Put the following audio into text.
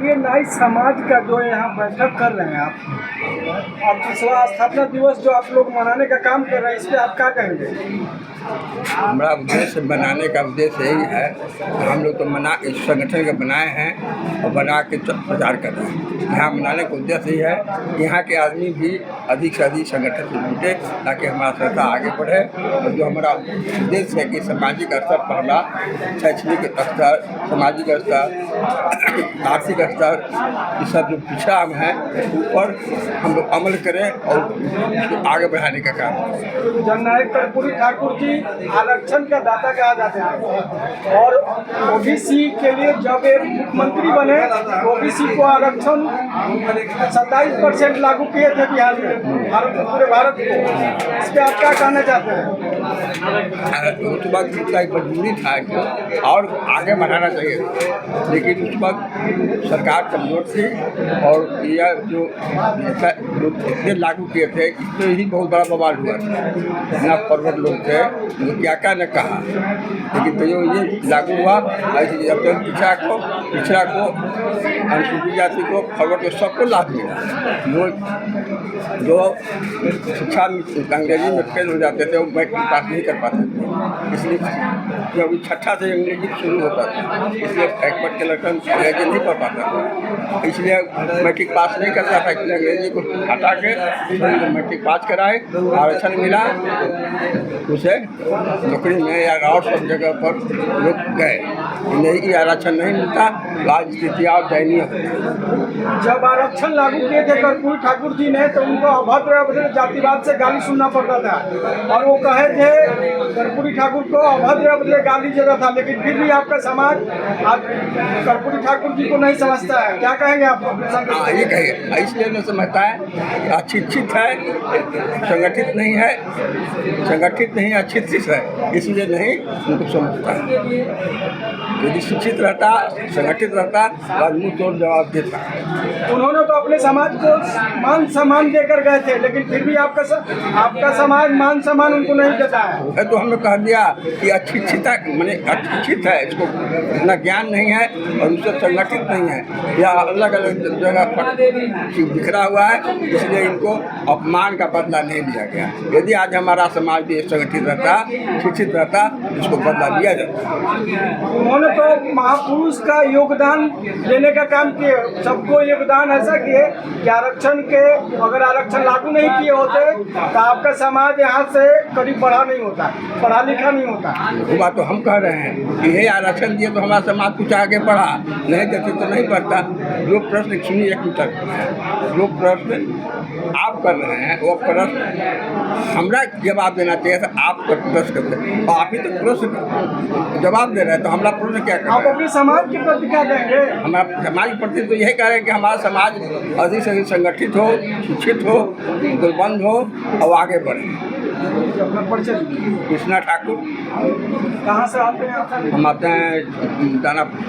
ये नाई समाज का जो यहाँ बैठक कर रहे हैं आप स्थापना दिवस जो आप लोग मनाने का काम कर रहे हैं, इस पर आप क्या कहेंगे? हमारा उद्देश्य बनाने का उद्देश्य यही है कि हम लोग तो इस संगठन के बनाए हैं और बना के प्रचार कर रहे हैं। यहाँ मनाने का उद्देश्य यही है कि यहाँ के आदमी भी अधिक से अधिक संगठन से जुटे ताकि हमारा संस्था आगे बढ़े। और जो हमारा उद्देश्य है कि सामाजिक स्तर पर हमारा शैक्षणिक स्तर, सामाजिक स्तर, आर्थिक स्तर, ये सब जो पिछड़ा हम हैं ऊपर हम लोग अमल करें और उसको आगे बढ़ाने का काम करें। जननायक कर्पूरी ठाकुर जी आरक्षण का दाता कहा जाता है और ओबीसी के लिए जब ये मुख्यमंत्री बने ओबीसी को आरक्षण 27% लागू किए थे बिहार में, पूरे भारत को। इस पर आप क्या कहना चाहते हैं? उस वक्त उसका एक मजबूरी था कि और आगे बढ़ाना चाहिए, लेकिन उस वक्त सरकार कमजोर थी और यह जो इतने लागू किए थे इसमें ही बहुत बड़ा बवाल हुआ था। इतना फॉरवर्ड लोग थे जो क्या न कहा, लेकिन तो ये लागू हुआ। ऐसे जब तक पिछड़ा को अनुसूचित जाति को फॉरवर्ड को सबको लाभ मिला। जो शिक्षा अंग्रेजी में फेल हो जाते थे वो मैट्रिक पास नहीं कर पाते थे, इसलिए जब छठा से अंग्रेजी शुरू होता था इसलिए बैकवर्ड के लड़का अंग्रेजी नहीं पढ़ पाता था, इसलिए मैट्रिक पास नहीं करता था। इसलिए अंग्रेजी को हटा के मैट्रिक पास कराए, आरक्षण मिला, उसे नौकरी में या और सब जगह पर लोग गए। नहीं कि आरक्षण नहीं मिलता, आज स्थिति आप दयनीय होती। जब आरक्षण लागू किए थे कर्पूरी ठाकुर जी ने तो उनको अभद्र जातिवाद से गाली सुनना पड़ता था और वो कहे थे कर्पूरी ठाकुर को अभद्र गाली देता था, लेकिन फिर भी आपका समाज आज कर्पूरी ठाकुर जी को नहीं समझता है। क्या कहेंगे आप? ये कहेंगे इसलिए नहीं समझता है, अशिक्षित है, संगठित नहीं है, संगठित नहीं अशिक्षित है, इसलिए नहीं उनको समझता है। यदि शिक्षित रहता, संगठित रहता तो मुँह तोड़ जवाब देता। उन्होंने तो अपने समाज को मान सम्मान देकर गए थे, लेकिन फिर भी आपका समाज मान सम्मान उनको नहीं देता है। तो हमने कह दिया कि अशिक्षित है, इसको इतना ज्ञान नहीं है और उससे संगठित नहीं है, या अलग अलग जगह पर बिखरा हुआ है, इसलिए इनको अपमान का बदला नहीं लिया गया। यदि आज हमारा समाज भी संगठित रहता, शिक्षित रहता, इसको बदला लिया जाता। उन्होंने तो महापुरुष का योगदान देने का काम किए, सबको योगदान ऐसा किए कि अगर आरक्षण लागू नहीं किए होते तो आपका समाज यहाँ से करीब बढ़ा नहीं होता, पढ़ा लिखा नहीं होता। वो बात तो हम कह रहे हैं कि ये आरक्षण दिए तो हमारा समाज कुछ आगे बढ़ा, नहीं देते तो नहीं बढ़ता। जो प्रश्न सुनिए एक मिनट, जो प्रश्न आप कर रहे हैं वो प्रश्न हमरा जवाब देना चाहिए था, आप प्रश्न करते हैं और आप ही तो प्रश्न जवाब दे रहे हैं, तो हमारा प्रश्न क्या करें? आप अपने समाज के प्रति क्या कहेंगे? हमारा समाज के प्रति तो यही कह रहे हैं कि हमारा समाज अधिक से अधिक संगठित हो, शिक्षित हो, गुलबंद हो और आगे बढ़े। अपना परिचय? कृष्णा ठाकुर। कहाँ से आते हैं आप? हम आते हैं दानापुर।